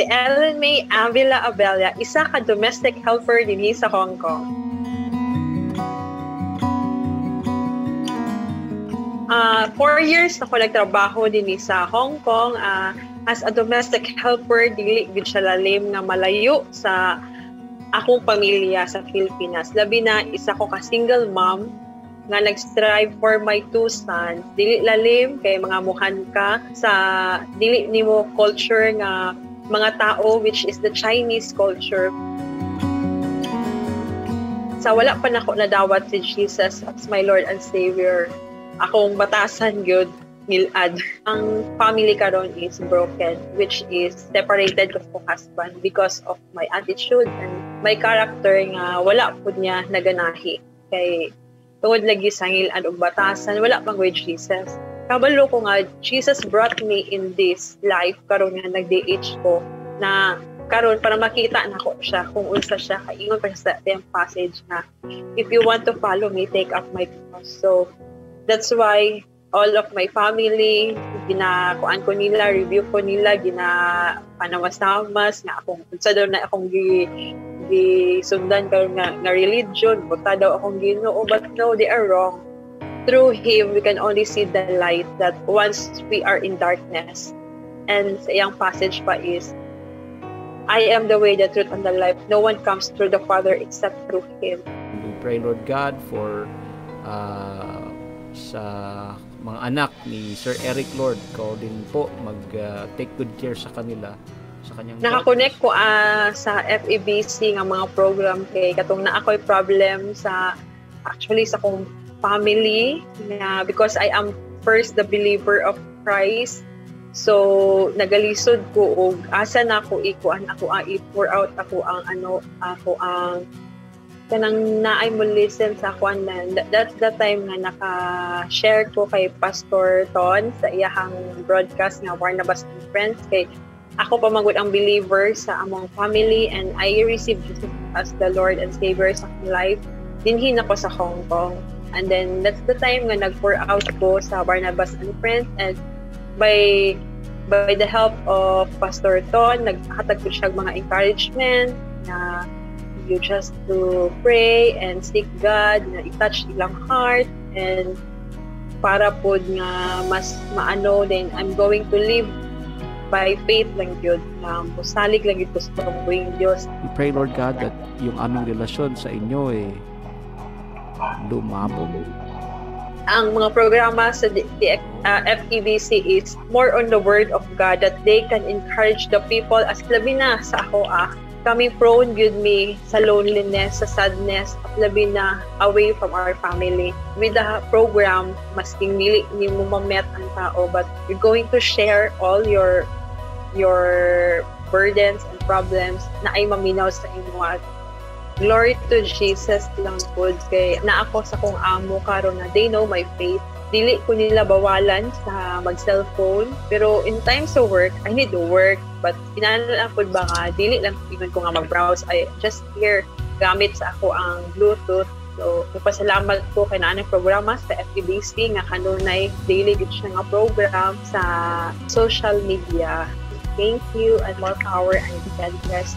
si Ellen May Avila Abella, isa ka domestic helper dinhi sa Hong Kong. 4 years ako nagtrabaho dinhi sa Hong Kong as a domestic helper. Dili gid siya lalim nga malayo sa akong pamilya sa Pilipinas. Labi na isa ko ka single mom nga nag-strive for my 2 sons. Dili lalim kay mga muhan ka sa dili nimo culture nga mga tao, which is the Chinese culture. Sa wala pa nako nadawat si Jesus as my Lord and Savior, akong batasan gyud milad. Ang family karon is broken, which is separated ko sa husband because of my attitude and my character nga wala pud niya naganahi. Kay tungod lagi sangilan og batasan, wala pang with Jesus. Kabalo ko nga, Jesus brought me in this life karon nga nag-DH ko na karon para makita nako siya kung unsa siya. Kaingon pa siya sa same passage na if you want to follow me, take up my cross. So that's why all of my family, ginakuan ko nila, review ko nila, panamas-tamas nga akong unsa daw na akong sundan karon nga religion, buta daw akong Ginoo, but no, they are wrong. Through Him, we can only see the light that once we are in darkness. And sa iyang passage pa is, I am the way, the truth, and the life. No one comes through the Father except through Him. We pray, Lord God, for sa mga anak ni Sir Eric, Lord, ko din po mag-take good care sa kanila. Sa kanyang nakakonect ko sa FEBC nga mga program kay katong na ako'y problem sa kong family na because I am first the believer of Christ. So nagalisod ko og asa na ako ikuan ako i-pour out ako ang kanang naay mo listen sa kwan man. That's the time nga naka-share ko kay Pastor Ton sa iyahang broadcast nga Barnabas and Friends kay ako pa magud ang believer sa among family and I received Jesus as the Lord and Savior sa aking life. Dinhin ako sa Hong Kong. And then that's the time nga nag-pour out ko sa Barnabas and Friends, and by the help of Pastor Ton, naghatag ko siya mga encouragement na you just to pray and seek God na i-touch ilang heart and para po nga mas maano din I'm going to live by faith lang yun, musalig lang ito sa pagbuing Diyos. We pray, Lord God, that yung aming relasyon sa inyo lumabog. Ang mga programa sa FEBC is more on the Word of God that they can encourage the people as labi na sa ako kami prone yun me sa loneliness, sa sadness, at labi na away from our family. With the program, masking dili ni mo ma-met ang tao, but you're going to share all your burdens and problems na ay maminaw sa inyo. Glory to Jesus lang po kay na ako sa kong amo karon na they know my faith. Dili ko nila bawalan sa mag-cellphone, pero in times of work, I need to work, but kinahanglan po ba nga dili lang ko nga mag-browse, I just hear gamit sa ako ang Bluetooth. So, nagpasalamat po kay naanang programa sa FEBC nga kanunay daily gid siya nga program sa social media. Thank you and more power and God bless.